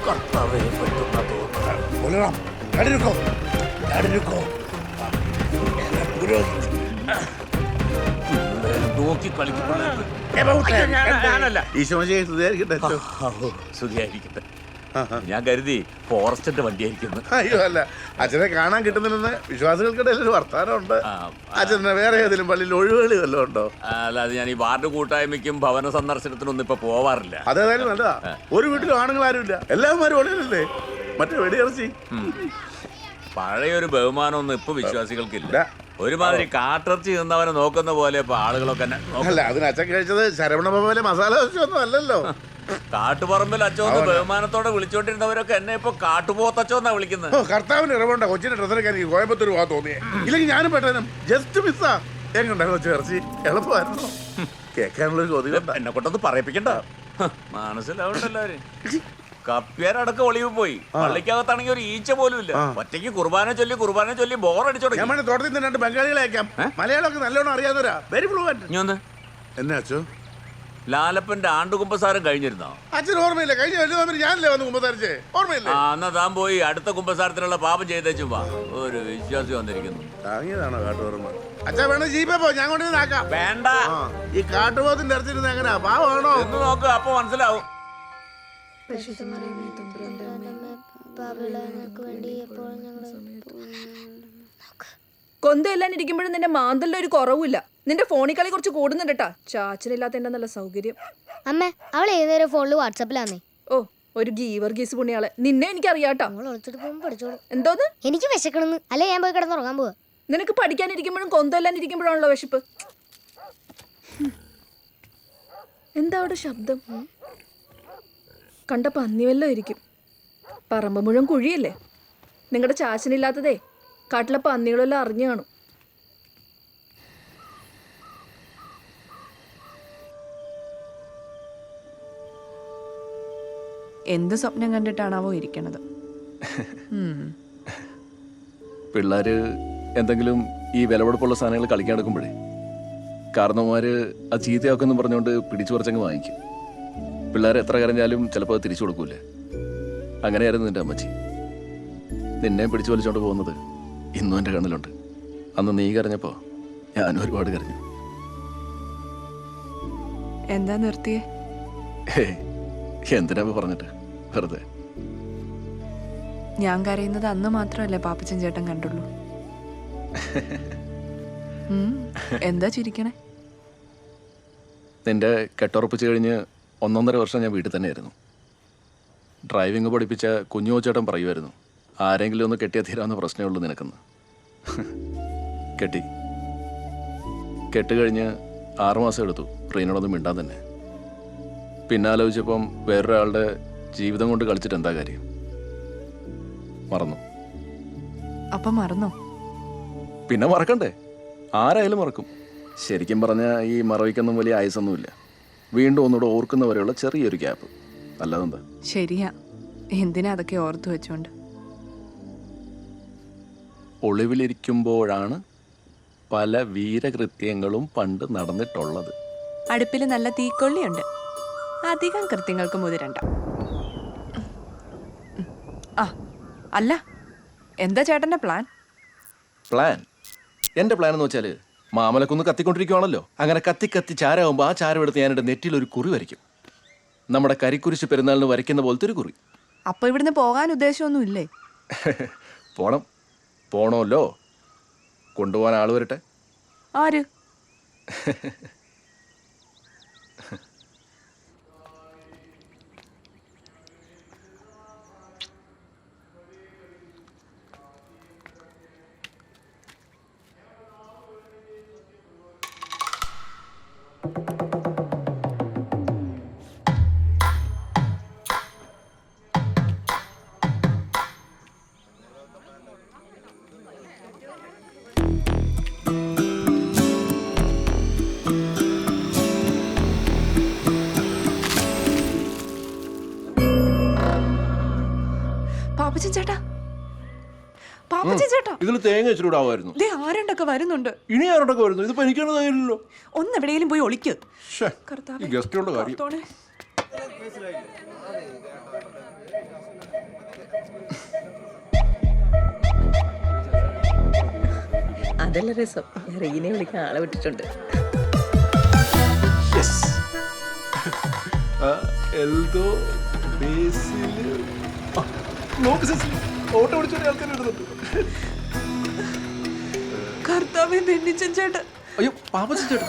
കർത്താവേ പറ്റുന്ന നോക്കി കളിക്കുമ്പോഴല്ല ശരിയായിരിക്കട്ടെ. ഞാൻ കരുതി ഫോറസ്റ്റിന്റെ വണ്ടിയായിരിക്കുന്നു. അയ്യോ അല്ല, അച്ഛനെ കാണാൻ കിട്ടുന്നില്ലെന്ന് വിശ്വാസികൾക്കിടയിൽ ഒരു വർത്താനമുണ്ട്. അച്ഛനെ വേറെ ഏതെങ്കിലും പള്ളിയിൽ ഒഴിവുകളി വല്ലതും ഉണ്ടോ? അല്ലാതെ ഞാൻ ഈ വാർഡ് കൂട്ടായ്മയ്ക്കും ഭവന സന്ദർശനത്തിനൊന്നും ഇപ്പൊ പോവാറില്ല. അതേതായാലും നല്ലതാ. ഒരു വീട്ടിലും ആണുങ്ങൾ ആരുമില്ല, എല്ലാവരും ഒളിയല്ലേ. മറ്റേ വെടിയിറച്ചി പഴയൊരു ബഹുമാനമൊന്നും ഇപ്പൊ വിശ്വാസികൾക്കില്ല. ഒരുമാതിരി കാട്ടിറച്ചി നിന്നവനെ നോക്കുന്ന പോലെ ഇപ്പൊ ആളുകളൊക്കെ അല്ല. അതിന് അച്ഛൻ കഴിച്ചത് ശരവണ പോലെ മസാല ദോശയൊന്നും അല്ലല്ലോ. കാട്ടുപറമ്പിൽ അച്ചോന്ന് ബഹുമാനത്തോടെ വിളിച്ചോണ്ടിരുന്നവരൊക്കെ എന്നെ ഇപ്പൊ കാട്ടുപോത്തച്ചോന്നാ വിളിക്കുന്നത്. കർത്താവിന് ഇറവുണ്ട കൊച്ചിന്റെ ഡ്രസ്സിനൊക്കെ എനിക്ക് കോയമ്പത്തൂർ പോകാൻ തോന്നിയേ. ഇല്ലെങ്കിൽ ഞാനും പെട്ടെന്ന് ജസ്റ്റ് മിസ്സാ. എങ്ങുണ്ടായിരുന്നു ചേർച്ചി? എളുപ്പമായിരുന്നു കേൾക്കാനുള്ള ചോദ്യം. എന്നെ കൊണ്ടൊന്ന് പറയിപ്പിക്കണ്ട, മനസ്സിലാവണ്ടല്ലാരും. കപ്പ്യാരടക്കം ഒളിവ് പോയി. പള്ളിക്കകത്താണെങ്കിൽ ഒരു ഈച്ച പോലും ഇല്ല. ഒറ്റയ്ക്ക് കുർബാന ചൊല്ലി ബോറടിച്ചോ. തോട്ടത്തിൽ നിന്ന് രണ്ട് ബംഗാളികളെ അയക്കാം. മലയാളമൊക്കെ നല്ലോണം അറിയാവുന്നവരാ. Very fluent. എന്നാ അച്ഛോ? ലാലപ്പന്റെ ആണ്ടുകുമ്പസാരം കഴിഞ്ഞിരുന്നോ? അച്ഛൻ ഓർമ്മയില്ല. കഴിഞ്ഞ ഞാനല്ലേ വന്ന് കുമ്പസാരിച്ചേ, ഓർമ്മയില്ല? എന്നാ താൻ പോയി അടുത്ത കുമ്പസാരത്തിനുള്ള പാപം ചെയ്തേച്ചു വാ. ഒരു വിശ്വാസി വന്നിരിക്കുന്നു. താങ്ങിയതാണോ കാട്ടുപോർമ്മ? അച്ഛാ വേണം ജീപ്പേ പോ, ഞാൻ കൊണ്ട് ആക്കാം. വേണ്ട, ഈ കാട്ടുപോത്തിന്റെ ഇറച്ചിരുന്ന് എങ്ങനെയാ? പാവാണോ എന്ന് നോക്ക്, അപ്പൊ മനസ്സിലാവും. കൊന്തയെല്ലാം ഇരിക്കുമ്പോഴും നിന്റെ മാന്തലിന്റെ ഒരു കുറവില്ല. നിന്റെ ഫോണിൽ കളി കുറച്ച് കൂടുന്നുണ്ട് കേട്ടാ. ചാച്ചനില്ലാത്ത എന്റെ നല്ല സൗകര്യം. അമ്മ, അവൾ ഏതുനേരം ഫോണില് വാട്സാപ്പിലാന്നേ. ഓ, ഒരു ഗീവർഗീസ് പുണ്യാളെ. നിന്നെ എനിക്ക് അറിയാട്ടോ. എന്തോന്ന്? എനിക്ക് വിശക്കണെന്ന്. അല്ലെ ഞാൻ പോയി കിടന്നുറങ്ങാൻ പോവാ. നിനക്ക് പഠിക്കാനിരിക്കുമ്പോഴും കൊന്തയെല്ലാം ഇരിക്കുമ്പോഴാണല്ലോ വിശപ്പ്. എന്താ അവിടെ ശബ്ദം? കണ്ട പന്നി വല്ലോ ഇരിക്കും. പറമ്പ് മുഴുവൻ കുഴിയല്ലേ. നിങ്ങളുടെ ചാച്ചനില്ലാത്തതേ കാട്ടിലെ പന്നികളെല്ലാം അറിഞ്ഞു കാണും. എന്ത് സ്വപ്നം കണ്ടിട്ടാണാവോ ഇരിക്കണത്? പിള്ളേര് എന്തെങ്കിലും ഈ വിലപിടിപ്പുള്ള സാധനങ്ങൾ കളിക്കാൻ എടുക്കുമ്പോഴേ കാരണവന്മാര് അത് ചീത്തയാക്കുമെന്ന് പറഞ്ഞുകൊണ്ട് പിടിച്ചു പറിച്ചങ്ങ് വാങ്ങിക്കും. പിള്ളേർ എത്ര കരഞ്ഞാലും ചിലപ്പോൾ അത് തിരിച്ചു കൊടുക്കൂലേ. അങ്ങനെയായിരുന്നു നിന്റെ അമ്മച്ചി. നിന്നെ പിടിച്ചു വലിച്ചോണ്ട് പോകുന്നത് ഇന്നും എൻ്റെ കണ്ണിലുണ്ട്. അന്ന് നീ കരഞ്ഞപ്പോൾ ഞാനും ഒരുപാട് കരഞ്ഞു. എന്താ നിർത്തിയേ? എന്തിനാ പറഞ്ഞിട്ട് വെറുതെ. ഞാൻ കരയുന്നത് അന്ന് മാത്രമല്ലേ പാപ്പച്ചൻ ചേട്ടൻ കണ്ടുള്ളൂ. എന്താ ചിരിക്കണേ? നിന്റെ കെട്ടുറപ്പിച്ച് കഴിഞ്ഞ് 1.5 വർഷം ഞാൻ വീട്ടിൽ തന്നെയായിരുന്നു. ഡ്രൈവിംഗ് പഠിപ്പിച്ച കുഞ്ഞു ചേട്ടൻ പറയുമായിരുന്നു, ആരെങ്കിലും ഒന്ന് കെട്ടിയാൽ തീരാവുന്ന പ്രശ്നമേ ഉള്ളൂ നിനക്കെന്ന്. കെട്ട് കഴിഞ്ഞ് 6 മാസം എടുത്തു റീനോടൊന്നും മിണ്ടാൻ തന്നെ. പിന്നെ ആലോചിച്ചപ്പം വേറൊരാളുടെ ജീവിതം കൊണ്ട് കളിച്ചിട്ട് എന്താ കാര്യം? മറന്നു. അപ്പം മറന്നോ? പിന്നെ മറക്കണ്ടേ? ആരായാലും മറക്കും. ശരിക്കും പറഞ്ഞാൽ ഈ മറവിക്കൊന്നും വലിയ ആയുസൊന്നുമില്ല. വീണ്ടും ഒന്നുകൂടെ ഓർക്കുന്നവരെയുള്ള ചെറിയൊരു ഗ്യാപ്പ്, അല്ലാതെന്താ? ശരിയാ, എന്തിനാ അതൊക്കെ ഓർത്തു വെച്ചോണ്ട്? ഒളിവിലിരിക്കുമ്പോഴാണ് പല വീരകൃത്യങ്ങളും പണ്ട് നടന്നിട്ടുള്ളത്. അടുപ്പിൽ നല്ല തീക്കൊള്ളിയുണ്ട്, അധികം കൃത്യങ്ങൾക്ക് മുതിരണ്ട. അല്ല, എന്താ ചേട്ടന്റെ പ്ലാൻ? എൻ്റെ പ്ലാൻ എന്ന് വെച്ചാൽ മാമലക്കൊന്ന് കത്തിക്കൊണ്ടിരിക്കുവാണല്ലോ. അങ്ങനെ കത്തി ചാരമാകുമ്പോൾ ആ ചാരം എടുത്ത് ഞാനെൻ്റെ നെറ്റിയിൽ ഒരു കുറി വരയ്ക്കും. നമ്മുടെ കരിക്കുരിശ് പെരുന്നാളിന് വരയ്ക്കുന്ന പോലത്തെ ഒരു കുറി. അപ്പോൾ ഇവിടുന്ന് പോകാൻ ഉദ്ദേശമൊന്നും ഇല്ലേ? പോണമല്ലോ. കൊണ്ടുപോകാൻ ആൾ വരട്ടെ. ആര്? ഇതിൽ തേങ്ങ വെച്ചിട്ടാവുമായിരുന്നു. ആരണ്ടൊക്കെ വരുന്നുണ്ട്. ഇനി ആരോടൊക്കെ വരുന്നു? ഇതിപ്പോ എനിക്കാണ് തയ്യല്ലോ. ഒന്ന് എവിടെയെങ്കിലും പോയി ഒളിക്ക്. ഗസ്റ്റുകളുടെ കാര്യം. അതല്ല രസം, ഞാൻ റീനെ വിളിക്കാൻ ആളെ വിട്ടിട്ടുണ്ട്. കർത്താവേ, ബെന്നിച്ചൻ ചേട്ടൻ. അയ്യോ പാപ്പച്ചൻ ചേട്ടൻ.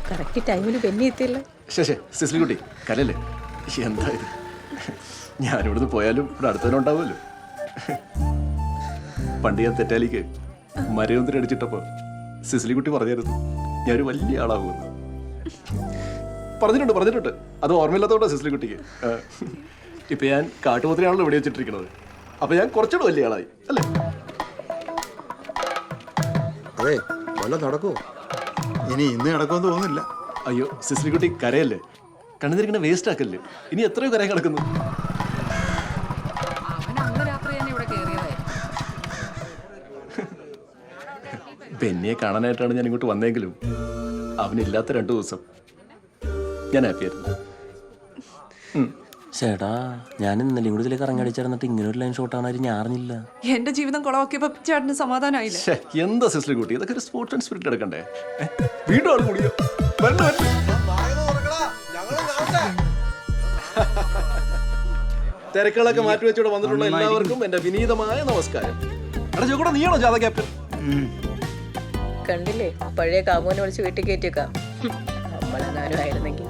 കറക്റ്റ് ടൈമിന് പെന്നി എത്തിയല്ലോ. ശേ സിസ്ലി കുട്ടി കലല്ലേ, എന്താ ഇത്? ഞാനിവിടുന്ന് പോയാലും ഇവിടെ അടുത്തന്നെ ഉണ്ടാവുമല്ലോ. പണ്ട് ഞാൻ തെറ്റാലിക്ക് മരയൊന്നിന് അടിച്ചിട്ടപ്പോ സിസ്ലി കുട്ടി പറഞ്ഞായിരുന്നു ഞാനൊരു വലിയ ആളാകുമെന്ന്. പറഞ്ഞിട്ടുണ്ട്. അത് ഓർമ്മയില്ലാത്തോണ്ടാ സിസ്ലി കുട്ടിക്ക്. ഇപ്പൊ ഞാൻ കാട്ടുപോത്തിനാണല്ലോ ഇവിടെ വെച്ചിട്ടിരിക്കുന്നത്. അപ്പൊ ഞാൻ കുറച്ചുകൂടെ വലിയ ആളായി അല്ലേ? അതെ, വല്ല നടക്കൂ. ഇനി ഇന്ന് നടക്കുമെന്ന് തോന്നുന്നില്ല. അയ്യോ സിസ്ലി കുട്ടി കരയല്ലേ, കണ്ണുതിരിക്കണ വേസ്റ്റ് ആക്കല്ലേ. ഇനി എത്രയോ കരയാൻ കിടക്കുന്നു. ബെന്നിയെ കാണാനായിട്ടാണ് ഞാൻ ഇങ്ങോട്ട് വന്നെങ്കിലും അവനില്ലാത്ത 2 ദിവസം ഞാൻ ഹാപ്പിയായിരുന്നു. ചേട്ടാ, ഞാൻ ഇന്നലെയും കൂടി ഇതിലേക്ക് ഇറങ്ങടിച്ചിരുന്നിട്ട് ഇങ്ങനെ ഒരു ലൈൻ ഷോട്ടാണ് ഞാൻ അറിഞ്ഞില്ല. എന്റെ ജീവിതം കുളമാക്കിയപ്പോ ചേട്ടന് സമാധാനമായില്ല. എന്താ സിസ്ലി കുട്ടി, ഇതൊക്കെ ഒരു സ്പോർട്സ് ആൻഡ് സ്പിരിറ്റ് എടുക്കണ്ടേ? വീണ്ടും ആൾ കൂടിയോ? തിരക്കുകളൊക്കെ മാറ്റി വെച്ചോടെ വന്നിട്ടുള്ള എല്ലാവർക്കും എന്റെ വിനീതമായ നമസ്കാരം. എടാ ചോക്കൂടെ, നീയാണോ ജാഥ ക്യാപ്റ്റൻ? കണ്ടില്ലേ, പഴയ കാമോനെ വിളിച്ച് വീട്ടിൽ കയറ്റിയേക്കാം. നമ്മളെങ്ങാനും ആയിരുന്നെങ്കിൽ.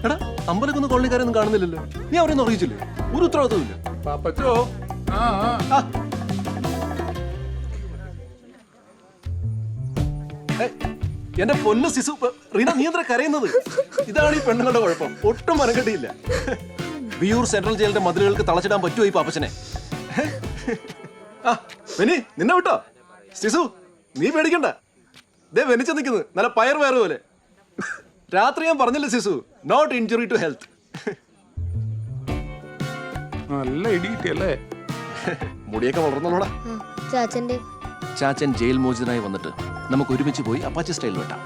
എടാ അമ്പലക്കൊന്നും കോളനിക്കാരൊന്നും കാണുന്നില്ലല്ലോ. നീ അവരെയൊന്നും അറിയിച്ചില്ലേ? ഒരു ഉത്തരവാദിത്വം ഇല്ല. പാപ്പച്ചോ, എന്റെ പൊന്നു സിസു, റീന നീ എന്താ കരയുന്നത്? ഇതാണ് ഈ പെണ്ണുങ്ങളുടെ കുഴപ്പം, ഒട്ടും മനക്കെട്ടിയില്ല. വിയൂർ സെൻട്രൽ ജയിലിന്റെ മതിലുകൾക്ക് തളച്ചിടാൻ പറ്റുമോ ഈ പാപ്പച്ചനെ? വെനി നിന്നെ വിട്ടോ? സിസു നീ പേടിക്കണ്ട, ദേ വെനിച്ച നിൽക്കുന്നത് നല്ല പയർ പോലെ. രാത്രി ഞാൻ പറഞ്ഞില്ലേ സിസു, നോട്ട് ഇൻജുറി ടു ഹെൽത്ത്. നല്ല ഇടി കിട്ടിയല്ലേ? മുടിയൊക്കെ വളർന്നോടാ. ചാച്ചൻ ജയിൽ മോചിതനായി വന്നിട്ട് നമുക്ക് ഒരുമിച്ച് പോയി അപ്പാച്ചി സ്റ്റൈൽ വെട്ടാം.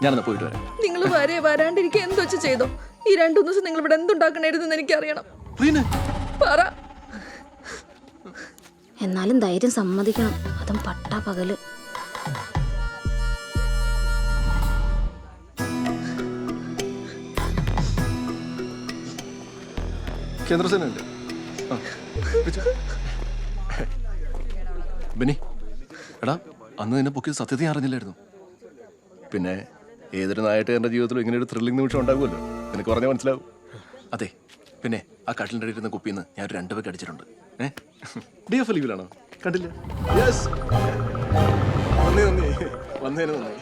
ഞാനെന്നാ പോയിട്ട് വരാം. നിങ്ങൾ വരാണ്ടിരിക്കുക എന്ത് വെച്ച് ചെയ്തോ? ഈ 2 ദിവസം നിങ്ങൾ ഇവിടെ എന്തുണ്ടാക്കണായിരുന്നു എനിക്കറിയണം. പറ. എന്നാലും ധൈര്യം സമ്മതിക്കണം, അതും പട്ടാ പകല്. കേന്ദ്രസേനയുണ്ട്. ബെന്നി, എടാ അന്ന് നിന്നെ പൊക്കിയത് സത്യത ഞാൻ അറിഞ്ഞില്ലായിരുന്നു. പിന്നെ ഏതൊരു നായട്ടുകാരൻ്റെ ജീവിതത്തിലും ഇങ്ങനെ ഒരു ത്രില്ലിംഗ് നിമിഷം ഉണ്ടാകുമല്ലോ, നിനക്ക് പറഞ്ഞാൽ മനസ്സിലാവും. അതെ, പിന്നെ ആ കട്ടിലിൻ്റെ അടിയിരുന്ന കുപ്പിന്ന് ഞാൻ ഒരു 2 പേക്ക് അടിച്ചിട്ടുണ്ട്. DF ലീവിലാണോ? കണ്ടില്ല? യെസ്, വന്നേന് നന്ദി.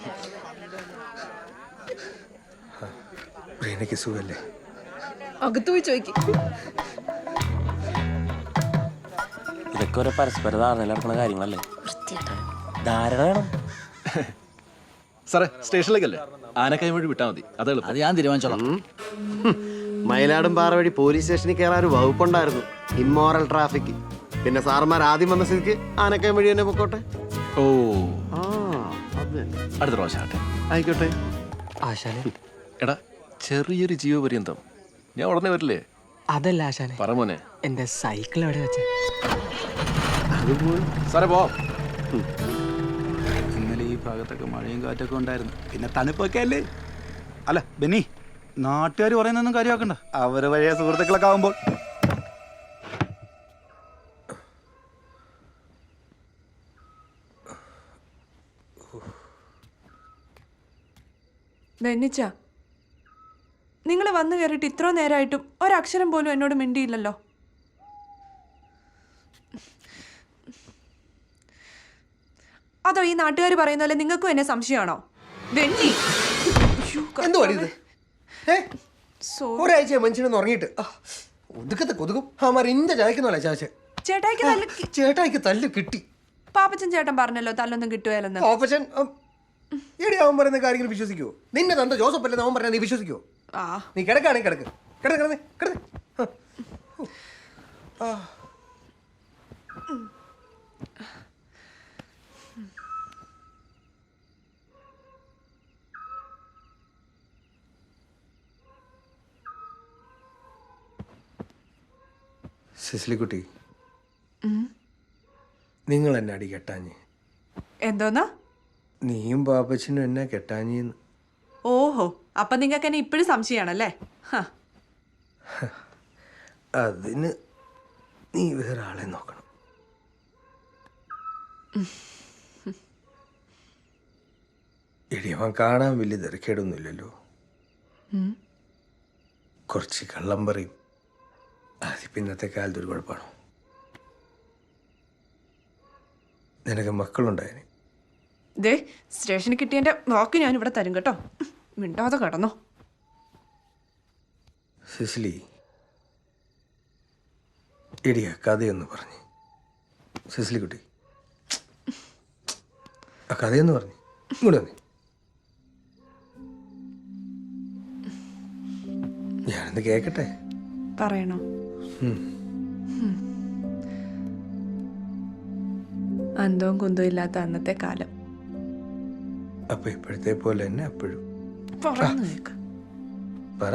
റീനയ്ക്ക് സുഖല്ലേ? അകത്തു പോയി ചോദിക്കും. ഇതൊക്കെ ഒരു പരസ്പര ധാരണ നടക്കുന്ന കാര്യങ്ങളല്ലേ? ധാരണ വേണം. സാറേ സ്റ്റേഷനിലേക്കല്ലേ? ആനക്കൈ വഴി വിട്ടാൽ മതി, അത് എളുപ്പം. അത് ഞാൻ തീരുമാനിച്ചോളാം. മയിലാടുംപാറ വഴി പോലീസ് സ്റ്റേഷനിൽ കയറാൻ ഒരു വകുപ്പുണ്ടായിരുന്നു, ഇമ്മോറൽ ട്രാഫിക്. പിന്നെ സാറുമാർ ആദ്യം വന്ന സ്ഥിതിക്ക് ആനക്കൈ വഴി തന്നെ പൊക്കോട്ടെ. ഓ, അത് അടുത്ത പ്രാവശ്യം ആട്ടെ. ആയിക്കോട്ടെ. ആശാനെ, എടാ ചെറിയൊരു ജീവപര്യന്തം ഞാൻ ഉടനെ വരില്ലേ? അതല്ല ആശാനെ, പറ മോനെ. എന്റെ സൈക്കിൾ എവിടെ വെച്ചേ? സാറേ പോവാം. ഇന്നലെ ഈ ഭാഗത്തൊക്കെ മഴയും കാറ്റൊക്കെ ഉണ്ടായിരുന്നു, പിന്നെ തണുപ്പൊക്കെ അല്ലേ. അല്ല ബെന്നി, നാട്ടുകാർ പറയുന്നൊന്നും കാര്യമാക്കണ്ട, അവര് വഴിയ സുഹൃത്തുക്കളൊക്കെ ആവുമ്പോൾ. ബെന്നിച്ച, നിങ്ങൾ വന്നു കയറിയിട്ട് ഇത്ര നേരമായിട്ടും ഒരക്ഷരം പോലും എന്നോട് മിണ്ടിയില്ലല്ലോ. അതോ ഈ നാട്ടുകാർ പറയുന്ന പോലെ നിങ്ങൾക്കും എന്നെ സംശയമാണോ? ബെന്നി, ഒരാഴ്ച മനുഷ്യനൊന്ന് ഉറങ്ങിയിട്ട് ഒതുക്കത്തെ കൊതുകും അവന്മാർ ഇന്റെ ചായക്കുന്നല്ല ചാച്ച. ചേട്ടായിക്ക് തല്ല് കിട്ടി. പാപ്പച്ചൻ ചേട്ടൻ പറഞ്ഞല്ലോ തല്ലൊന്നും കിട്ടുകയല്ലെന്ന്. ഓപ്പച്ചൻ എടി അവൻ പറയുന്ന കാര്യങ്ങൾ വിശ്വസിക്കുവോ? നിന്നെ തന്റെ ജോസഫ് അല്ലെന്ന് അവൻ പറഞ്ഞാൽ നീ വിശ്വസിക്കുവോ? നീ കിടക്കാണെങ്കിൽ കിടക്ക്, കിടന്നേ കിടന്നേ. സിസിലിക്കുട്ടി, നിങ്ങൾ എന്നെ അടി കെട്ടാഞ്ഞ്. എന്തോന്നാ? നീയും പാപ്പച്ചനും എന്നെ കെട്ടാഞ്ഞെന്ന്. ഓഹോ, അപ്പൊ നിങ്ങൾക്ക് എന്നെ ഇപ്പോഴും സംശയമാണല്ലേ? അതിന് നീ വേറെ ആളെ നോക്കണം. എടി, അവൻ കാണാൻ വലിയ തിരക്കേടൊന്നുമില്ലല്ലോ. കുറച്ച് കള്ളം പറയും. അതിപ്പോൾ ഇന്നത്തെ കാലത്ത് ഒരു കുഴപ്പമാണോ? നിനക്ക് മക്കളുണ്ടായതിന് ദേ, സ്റ്റേഷനിൽ കിട്ടിയതിന്റെ വാക്ക് ഞാൻ ഇവിടെ തരും കേട്ടോ. മിണ്ടാതെ കടന്നോ. സിസിലി, എടി ആ കഥയൊന്ന് പറഞ്ഞ്. സിസിലി കുട്ടി, ആ കഥയൊന്ന് പറഞ്ഞ് ഇങ്ങോട്ട് വന്നേ. ഞാനൊന്ന് കേക്കട്ടെ. പറയണോ? അന്തവും കുന്തവും ഇല്ലാത്ത അന്നത്തെ കാലം. അപ്പൊ ഇപ്പോഴത്തെ പോലെ തന്നെ അപ്പോഴും പറയുന്നു കേക്ക്. പറ.